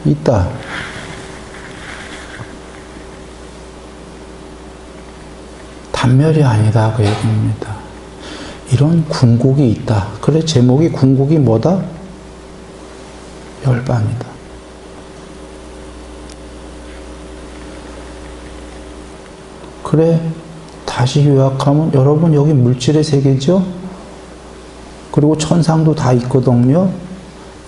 있다. 단멸이 아니다 그 얘기입니다. 이런 궁극이 있다. 그래 제목이 궁극이 뭐다? 열반이다. 그래 다시 요약하면 여러분 여기 물질의 세계죠? 그리고 천상도 다 있거든요.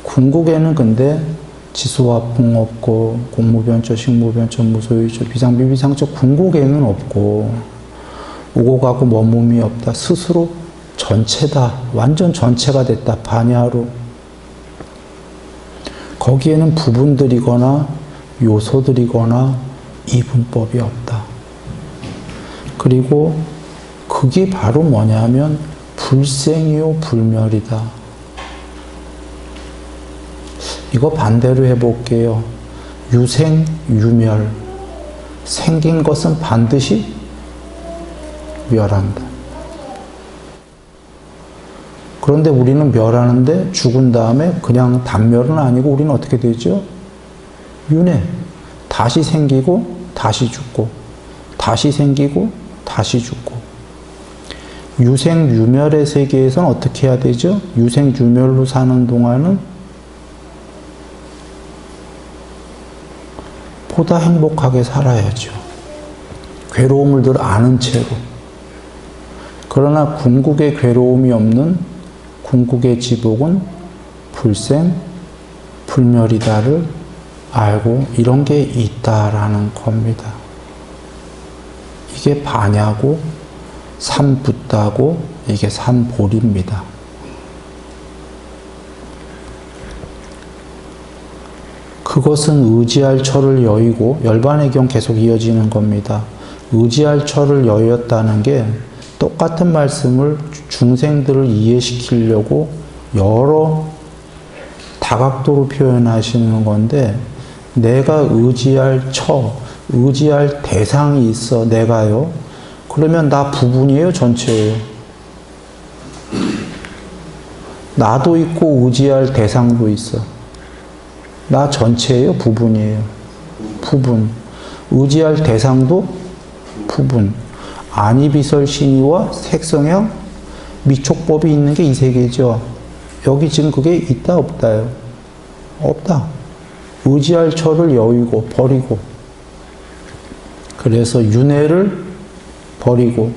궁극에는 근데 지수화풍 없고 공무변처, 식무변처, 무소유처, 비상비비상처 궁극에는 없고 오고 가고 머뭄이 없다. 스스로 전체다. 완전 전체가 됐다. 반야로. 거기에는 부분들이거나 요소들이거나 이분법이 없다. 그리고 그게 바로 뭐냐면 불생이요 불멸이다. 이거 반대로 해볼게요. 유생, 유멸. 생긴 것은 반드시 멸한다. 그런데 우리는 멸하는데 죽은 다음에 그냥 단멸은 아니고 우리는 어떻게 되죠? 윤회. 다시 생기고 다시 죽고 다시 생기고 다시 죽고. 유생, 유멸의 세계에서는 어떻게 해야 되죠? 유생, 유멸로 사는 동안은 보다 행복하게 살아야죠. 괴로움을 늘 아는 채로. 그러나 궁극의 괴로움이 없는 궁극의 지복은 불생, 불멸이다를 알고 이런 게 있다라는 겁니다. 이게 반야고 산붓다고 이게 산볼입니다. 그것은 의지할 처를 여의고 열반의 경 계속 이어지는 겁니다. 의지할 처를 여였다는 게 똑같은 말씀을 중생들을 이해시키려고 여러 다각도로 표현하시는 건데 내가 의지할 처, 의지할 대상이 있어 내가요. 그러면 나 부분이에요? 전체예요? 나도 있고 의지할 대상도 있어. 나 전체예요? 부분이에요? 부분. 의지할 대상도 부분. 안이비설 신의와 색성형 미촉법이 있는 게 이 세계죠. 여기 지금 그게 있다 없다요? 없다. 의지할 처를 여의고 버리고 그래서 윤회를 버리고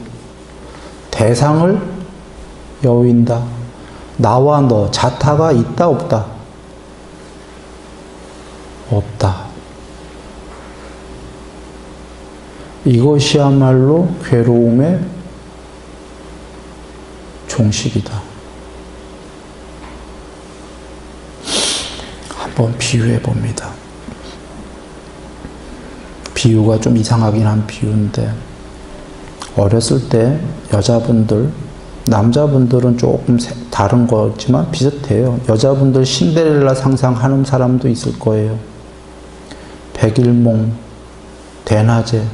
대상을 여윈다. 나와 너 자타가 있다 없다? 없다. 이것이야말로 괴로움의 종식이다. 한번 비유해 봅니다. 비유가 좀 이상하긴 한 비유인데 어렸을 때 여자분들, 남자분들은 조금 다른 거지만 비슷해요. 여자분들 신데렐라 상상하는 사람도 있을 거예요. 백일몽, 대낮에.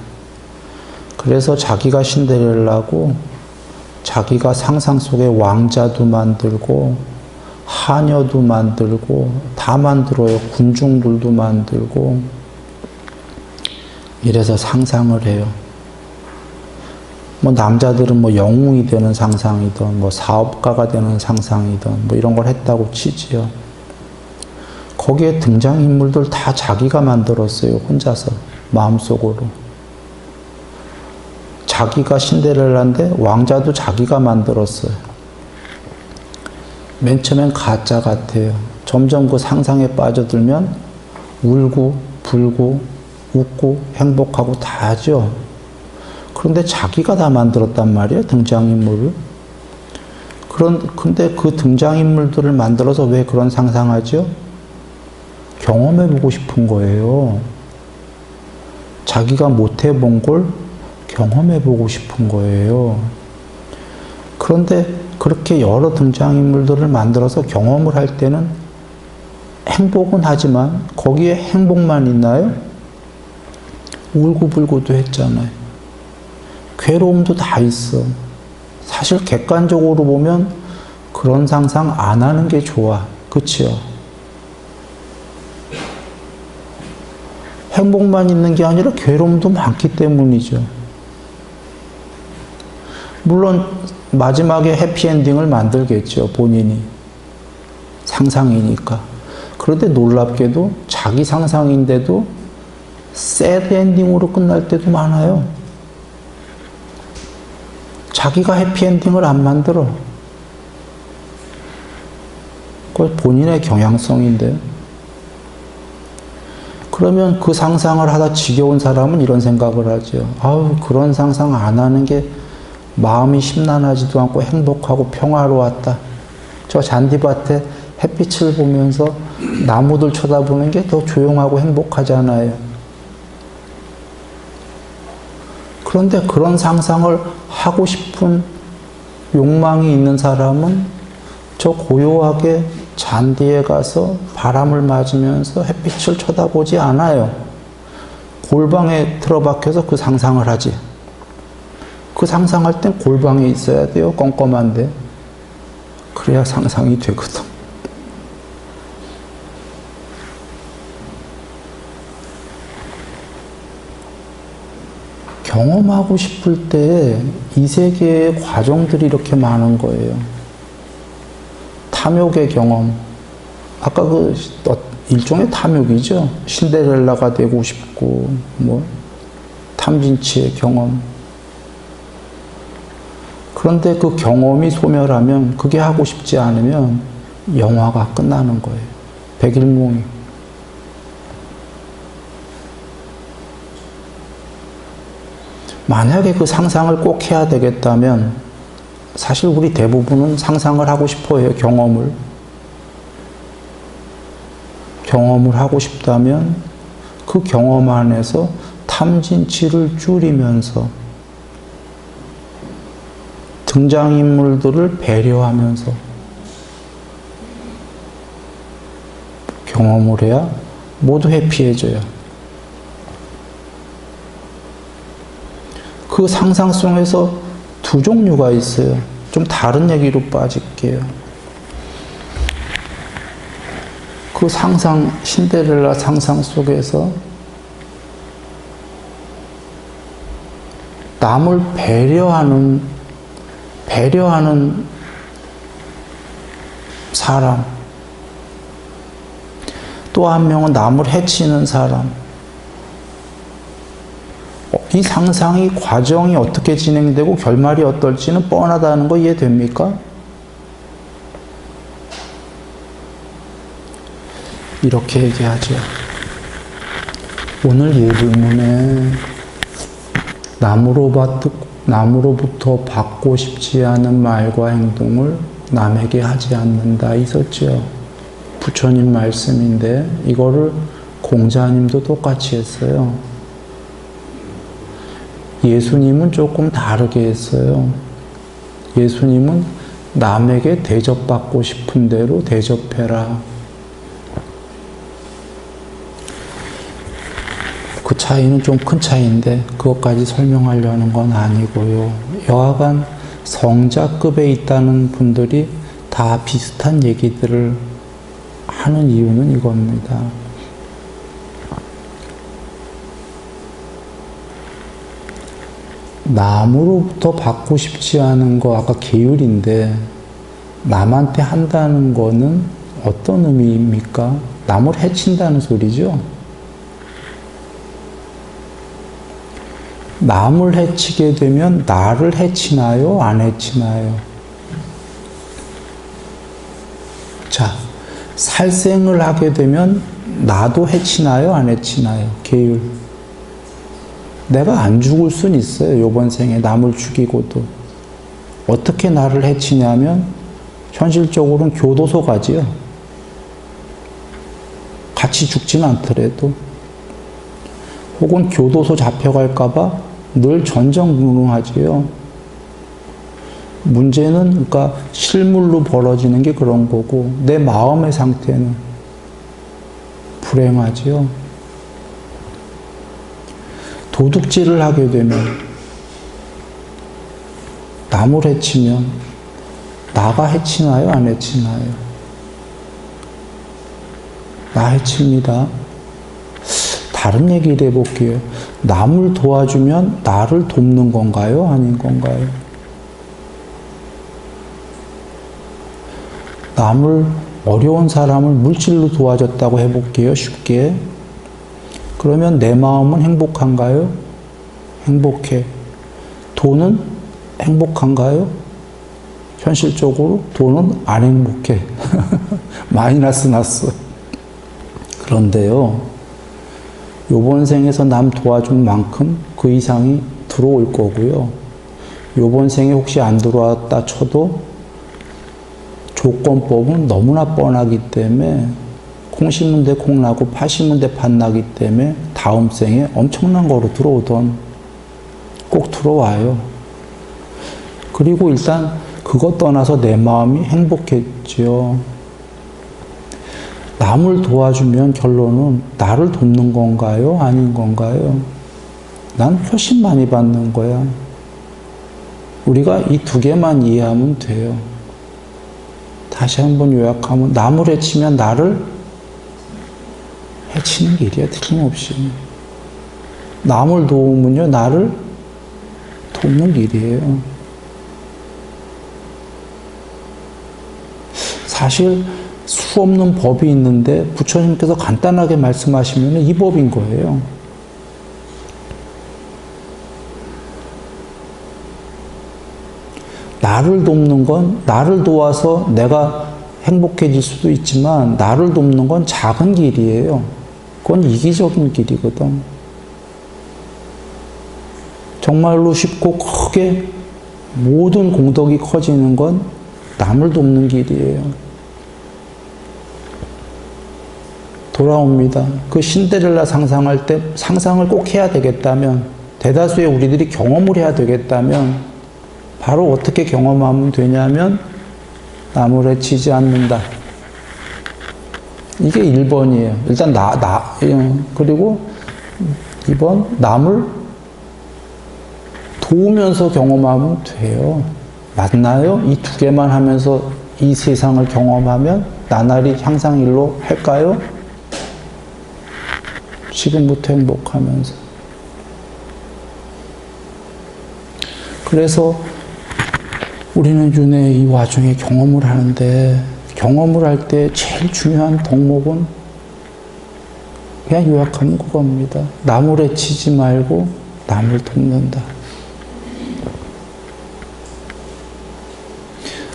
그래서 자기가 신데렐라고 자기가 상상 속에 왕자도 만들고 하녀도 만들고 다 만들어요. 군중들도 만들고 이래서 상상을 해요. 뭐 남자들은 뭐 영웅이 되는 상상이든 뭐 사업가가 되는 상상이든 뭐 이런 걸 했다고 치지요. 거기에 등장인물들 다 자기가 만들었어요. 혼자서 마음속으로. 자기가 신데렐라인데 왕자도 자기가 만들었어요. 맨 처음엔 가짜 같아요. 점점 그 상상에 빠져들면 울고 불고 웃고 행복하고 다 하죠. 그런데 자기가 다 만들었단 말이에요. 등장인물을. 근데 그 등장인물들을 만들어서 왜 그런 상상하죠? 경험해보고 싶은 거예요. 자기가 못 해본 걸 경험해보고 싶은 거예요. 그런데 그렇게 여러 등장인물들을 만들어서 경험을 할 때는 행복은 하지만 거기에 행복만 있나요? 울고불고도 했잖아요. 괴로움도 다 있어. 사실 객관적으로 보면 그런 상상 안 하는 게 좋아. 그치요? 행복만 있는 게 아니라 괴로움도 많기 때문이죠. 물론 마지막에 해피엔딩을 만들겠죠, 본인이. 상상이니까. 그런데 놀랍게도 자기 상상인데도 새드 엔딩으로 끝날 때도 많아요. 자기가 해피엔딩을 안 만들어. 그건 본인의 경향성인데요. 그러면 그 상상을 하다 지겨운 사람은 이런 생각을 하죠. 아우, 그런 상상 안 하는 게 마음이 심란하지도 않고 행복하고 평화로웠다. 저 잔디밭에 햇빛을 보면서 나무들 쳐다보는 게 더 조용하고 행복하잖아요. 그런데 그런 상상을 하고 싶은 욕망이 있는 사람은 저 고요하게 잔디에 가서 바람을 맞으면서 햇빛을 쳐다보지 않아요. 골방에 틀어박혀서 그 상상을 하지. 그 상상할 땐 골방에 있어야 돼요. 껌껌한데. 그래야 상상이 되거든. 경험하고 싶을 때 이 세계의 과정들이 이렇게 많은 거예요. 탐욕의 경험. 아까 그 일종의 탐욕이죠. 신데렐라가 되고 싶고, 뭐, 탐진치의 경험. 그런데 그 경험이 소멸하면, 그게 하고 싶지 않으면 영화가 끝나는 거예요. 백일몽이. 만약에 그 상상을 꼭 해야 되겠다면 사실 우리 대부분은 상상을 하고 싶어 해요. 경험을 하고 싶다면 그 경험 안에서 탐진치를 줄이면서 등장인물들을 배려하면서 경험을 해야 모두 해피해져요. 그 상상 속에서 두 종류가 있어요. 좀 다른 얘기로 빠질게요. 그 상상, 신데렐라 상상 속에서 남을 배려하는 사람, 또 한 명은 남을 해치는 사람. 이 상상이 과정이 어떻게 진행되고 결말이 어떨지는 뻔하다는 거 이해됩니까? 이렇게 얘기하죠. 오늘 예불문에 남으로부터 받고 싶지 않은 말과 행동을 남에게 하지 않는다 있었죠. 부처님 말씀인데 이거를 공자님도 똑같이 했어요. 예수님은 조금 다르게 했어요. 예수님은 남에게 대접받고 싶은 대로 대접해라. 그 차이는 좀 큰 차이인데 그것까지 설명하려는 건 아니고요. 여하간 성자급에 있다는 분들이 다 비슷한 얘기들을 하는 이유는 이겁니다. 남으로부터 받고 싶지 않은 거 아까 계율인데 남한테 한다는 거는 어떤 의미입니까? 남을 해친다는 소리죠. 남을 해치게 되면 나를 해치나요? 안 해치나요? 자, 살생을 하게 되면 나도 해치나요? 안 해치나요? 계율. 내가 안 죽을 순 있어요. 이번 생에 남을 죽이고도. 어떻게 나를 해치냐면 현실적으로는 교도소 가지요. 같이 죽지는 않더라도. 혹은 교도소 잡혀갈까 봐 늘 전전긍긍하지요. 문제는 그러니까 실물로 벌어지는 게 그런 거고 내 마음의 상태는 불행하지요. 도둑질을 하게 되면 남을 해치면 나가 해치나요? 안 해치나요? 나 해칩니다. 다른 얘기를 해볼게요. 남을 도와주면 나를 돕는 건가요? 아닌 건가요? 남을, 어려운 사람을 물질로 도와줬다고 해볼게요. 쉽게. 그러면 내 마음은 행복한가요? 행복해. 돈은 행복한가요? 현실적으로 돈은 안 행복해. 마이너스 났어. 그런데요, 요번 생에서 남 도와준 만큼 그 이상이 들어올 거고요. 요번 생에 혹시 안 들어왔다 쳐도 조건법은 너무나 뻔하기 때문에 콩 심은 데 콩 나고 파 심은 데 팥 나기 때문에 다음 생에 엄청난 거로 들어오던 꼭 들어와요. 그리고 일단 그것 떠나서 내 마음이 행복했죠. 남을 도와주면 결론은 나를 돕는 건가요? 아닌 건가요? 난 훨씬 많이 받는 거야. 우리가 이 두 개만 이해하면 돼요. 다시 한번 요약하면 남을 해치면 나를 해치는 길이야, 틀림없이. 남을 도우면요, 나를 돕는 길이에요. 사실 수 없는 법이 있는데 부처님께서 간단하게 말씀하시면 이 법인 거예요. 나를 돕는 건, 나를 도와서 내가 행복해질 수도 있지만 나를 돕는 건 작은 길이에요. 그건 이기적인 길이거든. 정말로 쉽고 크게 모든 공덕이 커지는 건 남을 돕는 길이에요. 돌아옵니다. 그 신데렐라 상상할 때 상상을 꼭 해야 되겠다면, 대다수의 우리들이 경험을 해야 되겠다면 바로 어떻게 경험하면 되냐면 남을 해치지 않는다. 이게 1번이에요. 일단 그리고 2번, 남을 도우면서 경험하면 돼요. 맞나요? 이 두 개만 하면서 이 세상을 경험하면 나날이 향상일로 할까요? 지금부터 행복하면서. 그래서 우리는 윤회 이 와중에 경험을 하는데, 경험을 할 때 제일 중요한 덕목은 그냥 요약하면 그겁니다. 남을 해치지 말고 남을 돕는다.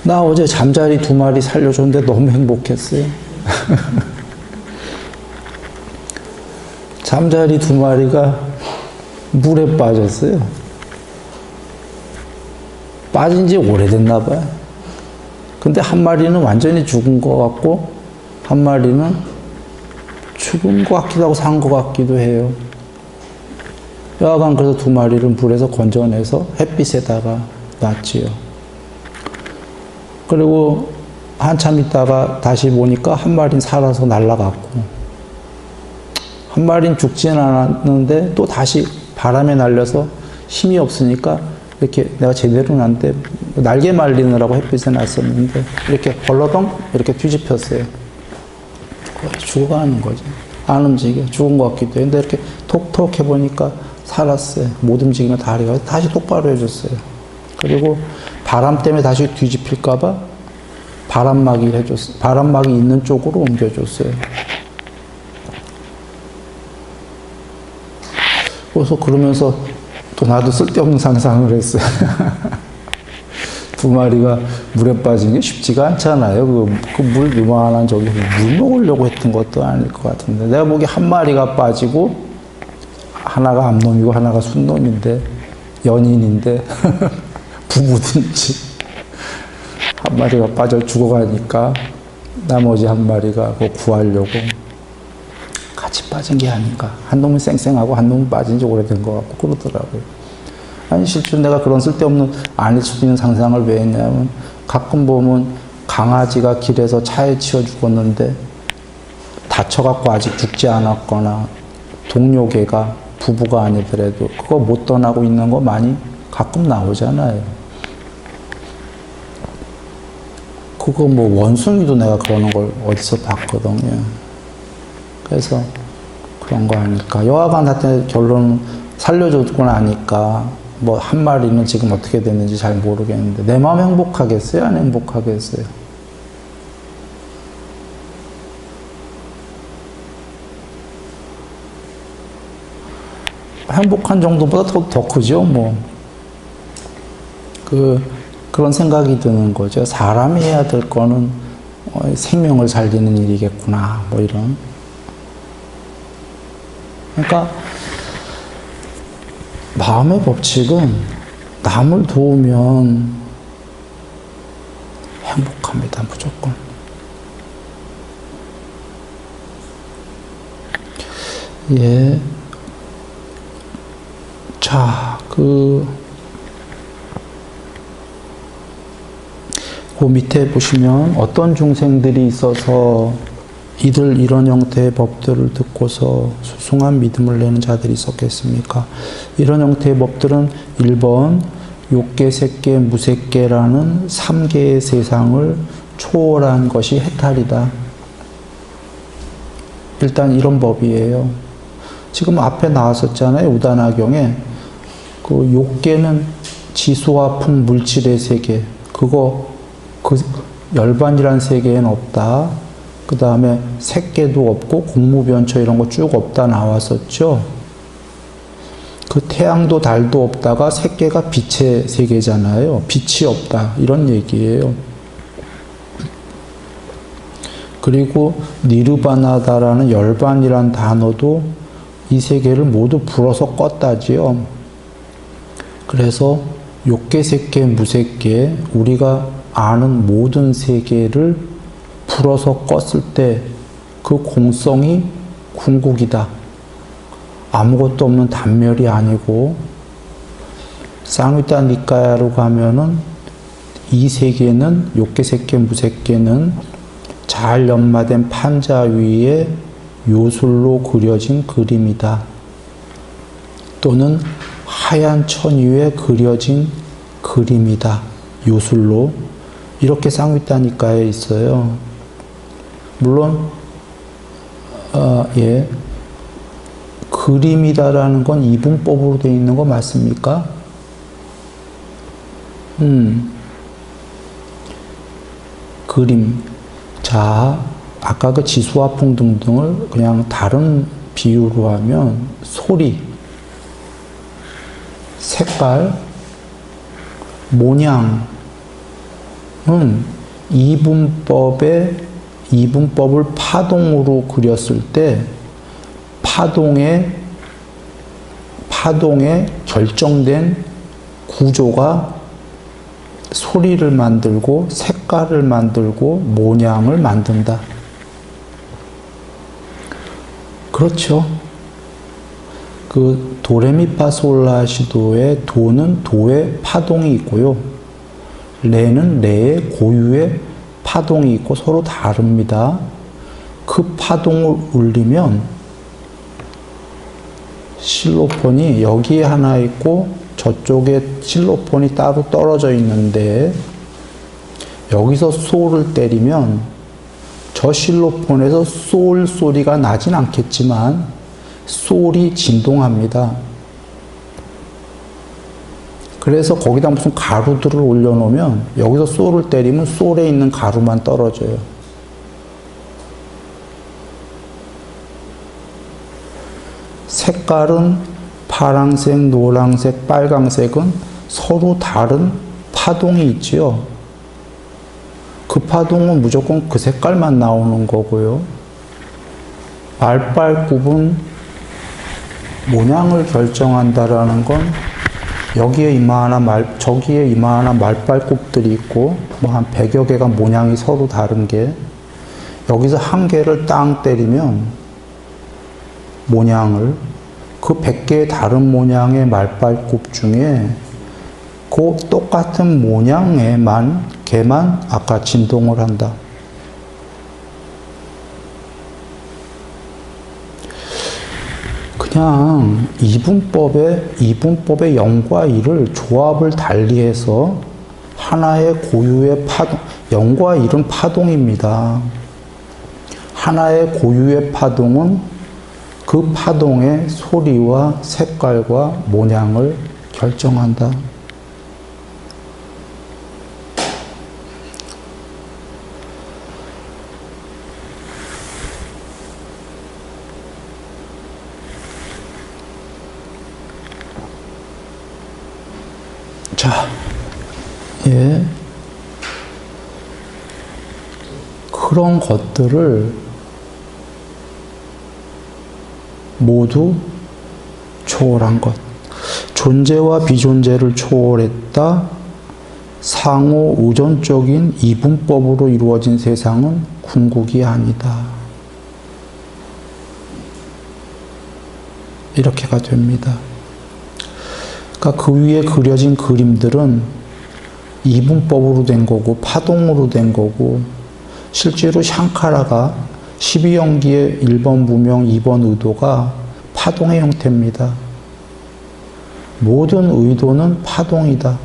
나 어제 잠자리 2마리 살려줬는데 너무 행복했어요. 잠자리 2마리가 물에 빠졌어요. 빠진 지 오래됐나 봐요. 근데 한 마리는 완전히 죽은 것 같고, 한 마리는 죽은 것 같기도 하고 산 것 같기도 해요. 여하간 그래서 2마리를 물에서 건져내서 햇빛에다가 놨지요. 그리고 한참 있다가 다시 보니까 한 마리는 살아서 날아갔고, 한 마리는 죽지는 않았는데 또 다시 바람에 날려서 힘이 없으니까 이렇게 내가 제대로 났는데 날개 말리느라고 햇빛에 놨었는데 이렇게 벌러덩 이렇게 뒤집혔어요. 거의 죽어가는 거죠. 안 움직여. 죽은 것 같기도 해요. 근데 이렇게 톡톡 해보니까 살았어요. 못 움직이면 다리가 다시 똑바로 해줬어요. 그리고 바람 때문에 다시 뒤집힐까봐 바람막이 해줬어요. 바람막이 있는 쪽으로 옮겨줬어요. 그래서 그러면서 또 나도 쓸데없는 상상을 했어요. 2마리가 물에 빠진 게 쉽지가 않잖아요. 그 물 요만한 저기 물 먹으려고 했던 것도 아닐 것 같은데, 내가 보기에 한 마리가 빠지고 하나가 암놈이고 하나가 순놈인데, 연인인데 부부든지 한 마리가 빠져 죽어가니까 나머지 한 마리가 그거 구하려고 같이 빠진 게 아닌가. 한 놈은 쌩쌩하고 한 놈은 빠진 지 오래된 것 같고 그러더라고요. 아니 실제로 내가 그런 쓸데없는 아닐 수도 있는 상상을 왜 했냐면, 가끔 보면 강아지가 길에서 차에 치여 죽었는데 다쳐갖고 아직 죽지 않았거나 동료 개가 부부가 아니더라도 그거 못 떠나고 있는 거 많이 가끔 나오잖아요. 그거 뭐 원숭이도 내가 그러는 걸 어디서 봤거든요. 그래서 그런 거 아닐까. 여하간 하여튼 결론 살려줬고 나니까 뭐 한 마리는 지금 어떻게 됐는지 잘 모르겠는데 내 마음 행복하겠어요? 안 행복하겠어요? 행복한 정도보다 더 크죠, 뭐. 그런 생각이 드는 거죠. 사람이 해야 될 거는 생명을 살리는 일이겠구나, 뭐 이런. 그러니까, 마음의 법칙은 남을 도우면 행복합니다, 무조건. 예. 자, 그 밑에 보시면 어떤 중생들이 있어서 이들 이런 형태의 법들을 듣고서 수승한 믿음을 내는 자들이 있었겠습니까? 이런 형태의 법들은 1번 욕계, 색계, 무색계라는 3개의 세상을 초월한 것이 해탈이다. 일단 이런 법이에요. 지금 앞에 나왔었잖아요. 우다나경에. 그 욕계는 지수와 풍 물질의 세계. 그 열반이란 세계에는 없다. 그 다음에 색계도 없고 공무변처 이런 거 쭉 없다 나왔었죠. 그 태양도 달도 없다가 색계가 빛의 세계잖아요. 빛이 없다. 이런 얘기예요. 그리고 니르바나다라는 열반이란 단어도 이 세계를 모두 불어서 껐다지요. 그래서 욕계, 색계, 무색계, 우리가 아는 모든 세계를 불어서 껐을 때 그 공성이 궁극이다. 아무것도 없는 단멸이 아니고, 쌍위타 니까야로 가면은 이 세계는, 욕계, 색계, 무색계는 잘 연마된 판자 위에 요술로 그려진 그림이다. 또는 하얀 천 위에 그려진 그림이다. 요술로. 이렇게 쌍위타니까에 있어요. 물론 예, 그림이다라는 건 이분법으로 되어 있는 거 맞습니까? 그림. 자, 아까 그 지수와 풍 등등을 그냥 다른 비유로 하면 소리, 색깔, 모양은 이분법을 파동으로 그렸을 때 파동에 결정된 구조가 소리를 만들고 색깔을 만들고 모양을 만든다. 그렇죠. 그 도레미파솔라시도의 도는 도의 파동이 있고요. 레는 레의 고유의 파동이 있고 서로 다릅니다. 그 파동을 울리면 실로폰이 여기에 하나 있고 저쪽에 실로폰이 따로 떨어져 있는데 여기서 소를 때리면 저 실로폰에서 솔 소리가 나진 않겠지만 솔이 진동합니다. 그래서 거기다 무슨 가루들을 올려놓으면 여기서 솔을 때리면 솔에 있는 가루만 떨어져요. 색깔은 파랑색, 노란색, 빨강색은 서로 다른 파동이 있지요. 그 파동은 무조건 그 색깔만 나오는 거고요. 말발굽은 모양을 결정한다라는 건 여기에 이마하나 저기에 이마하나 말발굽들이 있고 뭐 한 100여 개가 모양이 서로 다른 게 여기서 한 개를 땅 때리면 모양을 그 100개의 다른 모양의 말발굽 중에 그 똑같은 모양에만 걔만 아까 진동을 한다. 그냥 이분법의 0과 1을 조합을 달리해서 하나의 고유의 파동, 0과 1은 파동입니다. 하나의 고유의 파동은 그 파동의 소리와 색깔과 모양을 결정한다. 자, 예. 그런 것들을 모두 초월한 것. 존재와 비존재를 초월했다. 상호 의존적인 이분법으로 이루어진 세상은 궁극이 아니다. 이렇게가 됩니다. 그러니까 그 위에 그려진 그림들은 이분법으로 된 거고 파동으로 된 거고, 실제로 샹카라가 12연기의 1번 무명, 2번 의도가 파동의 형태입니다. 모든 의도는 파동이다.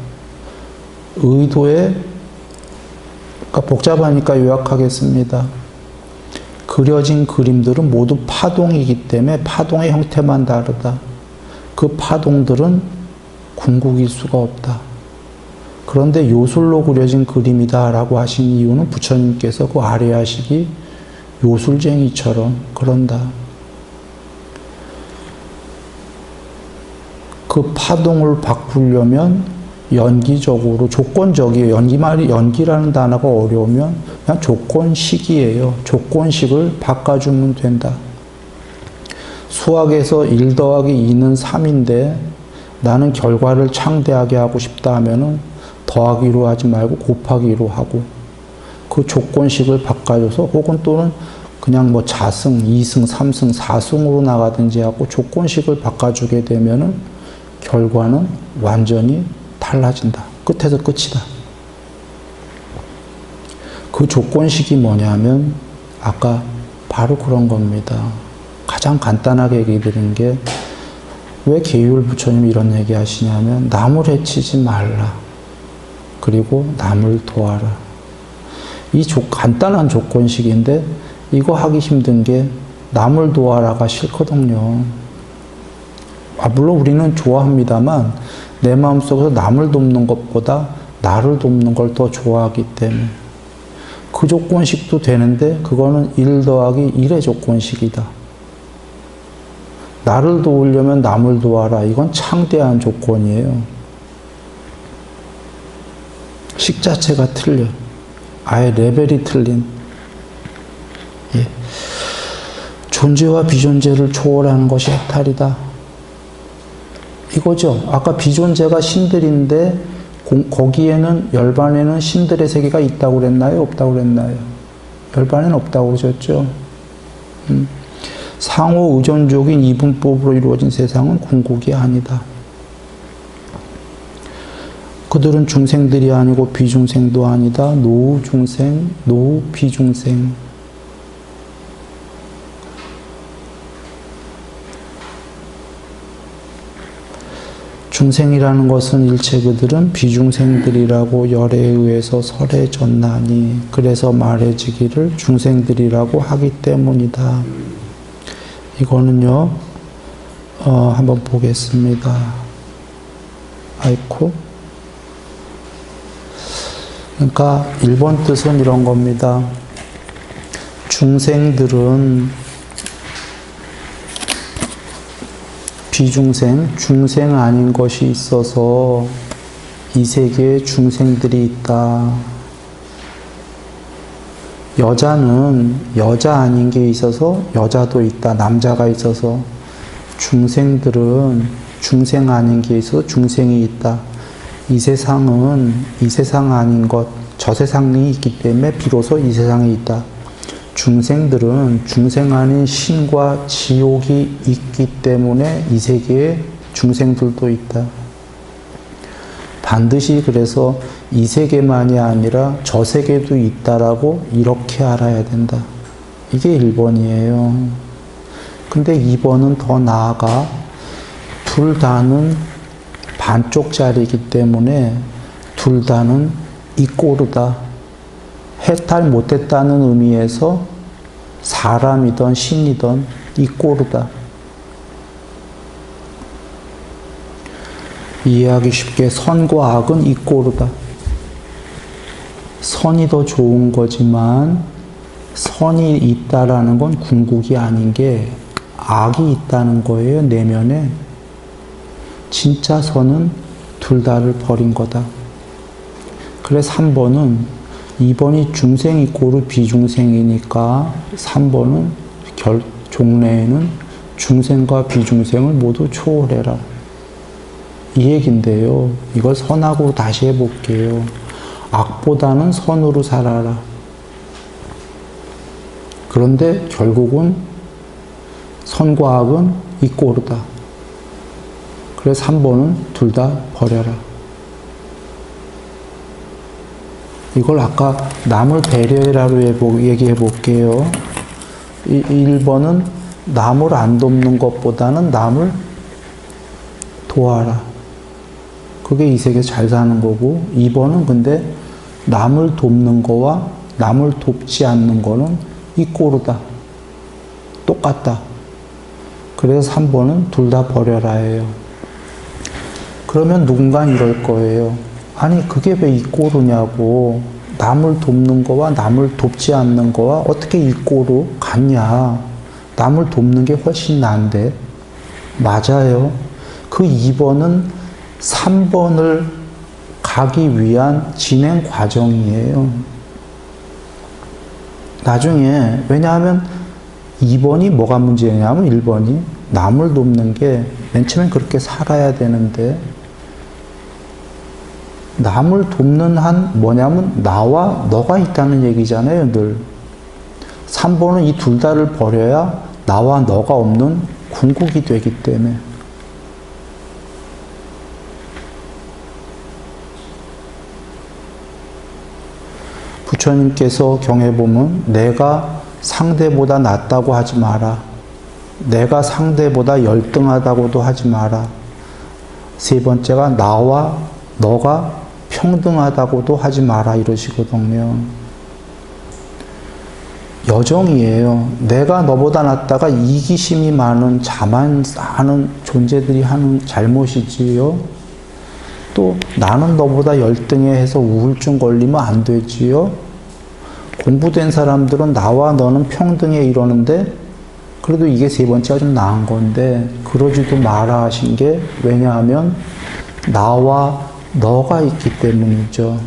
의도에, 그러니까 복잡하니까 요약하겠습니다. 그려진 그림들은 모두 파동이기 때문에 파동의 형태만 다르다. 그 파동들은 궁극일 수가 없다. 그런데 요술로 그려진 그림이다 라고 하신 이유는 부처님께서 그 아래 하시기 요술쟁이처럼 그런다. 그 파동을 바꾸려면 연기적으로, 조건적이에요. 연기라는 단어가 어려우면 그냥 조건식이에요. 조건식을 바꿔주면 된다. 수학에서 1 더하기 2는 3인데 나는 결과를 창대하게 하고 싶다 하면은 더하기로 하지 말고 곱하기로 하고, 그 조건식을 바꿔줘서, 혹은 또는 그냥 뭐 자승, 2승, 3승, 4승으로 나가든지 하고 조건식을 바꿔주게 되면은 결과는 완전히 달라진다. 끝에서 끝이다. 그 조건식이 뭐냐면 아까 바로 그런 겁니다. 가장 간단하게 얘기 드린 게, 왜 계율 부처님이 이런 얘기 하시냐면 남을 해치지 말라. 그리고 남을 도와라. 이 간단한 조건식인데 이거 하기 힘든 게 남을 도와라가 싫거든요. 물론 우리는 좋아합니다만 내 마음속에서 남을 돕는 것보다 나를 돕는 걸 더 좋아하기 때문에 그 조건식도 되는데 그거는 1 더하기 1의 조건식이다. 나를 도우려면 남을 도와라. 이건 창대한 조건이에요. 식 자체가 틀려. 아예 레벨이 틀린. 예. 존재와 비존재를 초월하는 것이 해탈이다. 이거죠. 아까 비존재가 신들인데 거기에는, 열반에는 신들의 세계가 있다고 그랬나요? 없다고 그랬나요? 열반에는 없다고 그러셨죠. 상호 의존적인 이분법으로 이루어진 세상은 궁극이 아니다. 그들은 중생들이 아니고 비중생도 아니다. 노중생, 노비중생. 중생이라는 것은 일체 그들은 비중생들이라고 열에 의해서 설해졌나니, 그래서 말해지기를 중생들이라고 하기 때문이다. 이거는요, 한번 보겠습니다. 아이코. 그러니까 1번 뜻은 이런 겁니다. 중생들은 비중생, 중생 아닌 것이 있어서 이 세계에 중생들이 있다. 여자는 여자 아닌 게 있어서 여자도 있다. 남자가 있어서. 중생들은 중생 아닌 게 있어서 중생이 있다. 이 세상은 이 세상 아닌 것, 저 세상이 있기 때문에 비로소 이 세상에 있다. 중생들은 중생 아닌 신과 지옥이 있기 때문에 이 세계에 중생들도 있다. 반드시 그래서 이 세계만이 아니라 저 세계도 있다라고 이렇게 알아야 된다. 이게 1번이에요. 근데 2번은 더 나아가 둘 다는 반쪽짜리이기 때문에 둘 다는 이꼬르다. 해탈 못했다는 의미에서 사람이든 신이든 이꼬르다. 이해하기 쉽게 선과 악은 이꼬르다. 선이 더 좋은 거지만 선이 있다라는 건 궁극이 아닌 게 악이 있다는 거예요. 내면에. 진짜 선은 둘 다를 버린 거다. 그래서 3번은 2번이 중생 이꼬르 비중생이니까 3번은 종래에는 중생과 비중생을 모두 초월해라. 이 얘긴데요. 이걸 선악으로 다시 해볼게요. 악보다는 선으로 살아라. 그런데 결국은 선과 악은 이꼬르다. 그래서 3번은 둘 다 버려라. 이걸 아까 남을 배려해라로 얘기해 볼게요. 1번은 남을 안 돕는 것보다는 남을 도와라. 그게 이 세계에서 잘 사는 거고, 2번은 근데 남을 돕는 거와 남을 돕지 않는 거는 이꼬르다. 똑같다. 그래서 3번은 둘 다 버려라 해요. 그러면 누군가는 이럴 거예요. 아니 그게 왜 이꼬르냐고. 남을 돕는 거와 남을 돕지 않는 거와 어떻게 이꼬르 같냐. 남을 돕는 게 훨씬 나은데. 맞아요. 그 2번은 3번을 가기 위한 진행 과정이에요. 나중에, 왜냐하면 2번이 뭐가 문제냐면 1번이 남을 돕는 게 맨 처음엔 그렇게 살아야 되는데, 남을 돕는 한 뭐냐면 나와 너가 있다는 얘기잖아요, 늘. 3번은 이 둘 다를 버려야 나와 너가 없는 궁극이 되기 때문에. 부처님께서 경에 보면 내가 상대보다 낫다고 하지 마라. 내가 상대보다 열등하다고도 하지 마라. 세 번째가 나와 너가 평등하다고도 하지 마라 이러시거든요. 여정이에요. 내가 너보다 낫다가 이기심이 많은 자만하는 존재들이 하는 잘못이지요. 또 나는 너보다 열등해 해서 우울증 걸리면 안 되지요. 공부된 사람들은 나와 너는 평등해 이러는데 그래도 이게 세 번째가 좀 나은 건데 그러지도 마라 하신 게 왜냐하면 나와 너가 있기 때문이죠.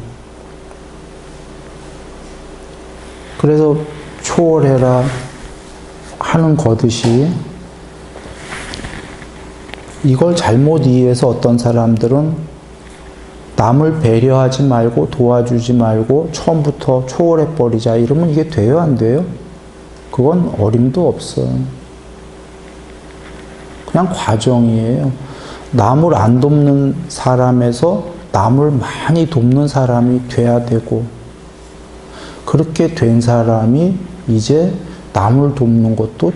그래서 초월해라 하는 거듯이 이걸 잘못 이해해서 어떤 사람들은 남을 배려하지 말고 도와주지 말고 처음부터 초월해버리자 이러면 이게 돼요 안 돼요? 그건 어림도 없어. 그냥 과정이에요. 남을 안 돕는 사람에서 남을 많이 돕는 사람이 돼야 되고 그렇게 된 사람이 이제 남을 돕는 것도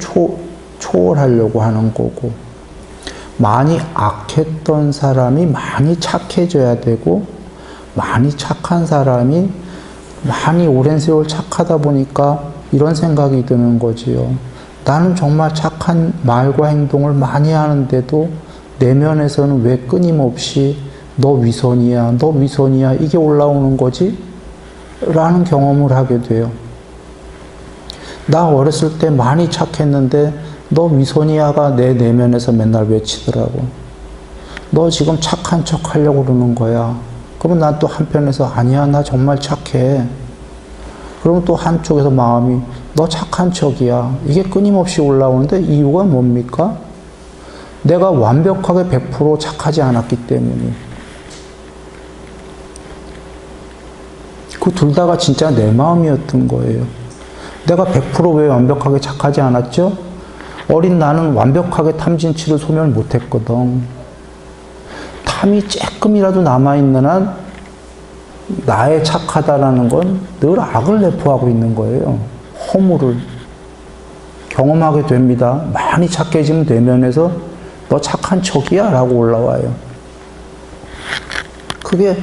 초월하려고 하는 거고 많이 악했던 사람이 많이 착해져야 되고 많이 착한 사람이 많이 오랜 세월 착하다 보니까 이런 생각이 드는 거지요. 나는 정말 착한 말과 행동을 많이 하는데도 내면에서는 왜 끊임없이 너 위선이야, 너 위선이야 이게 올라오는 거지? 라는 경험을 하게 돼요. 나 어렸을 때 많이 착했는데 너 위선이야가 내 내면에서 맨날 외치더라고. 너 지금 착한 척 하려고 그러는 거야. 그러면 난 또 한편에서 아니야 나 정말 착해. 그러면 또 한쪽에서 마음이 너 착한 척이야. 이게 끊임없이 올라오는데 이유가 뭡니까? 내가 완벽하게 100% 착하지 않았기 때문에. 그 둘 다가 진짜 내 마음이었던 거예요. 내가 100% 왜 완벽하게 착하지 않았죠? 어린 나는 완벽하게 탐진치를 소멸 못했거든. 탐이 조금이라도 남아있는 한 나의 착하다라는 건 늘 악을 내포하고 있는 거예요. 허물을 경험하게 됩니다. 많이 착해지면 내면에서 너 착한 척이야 라고 올라와요. 그게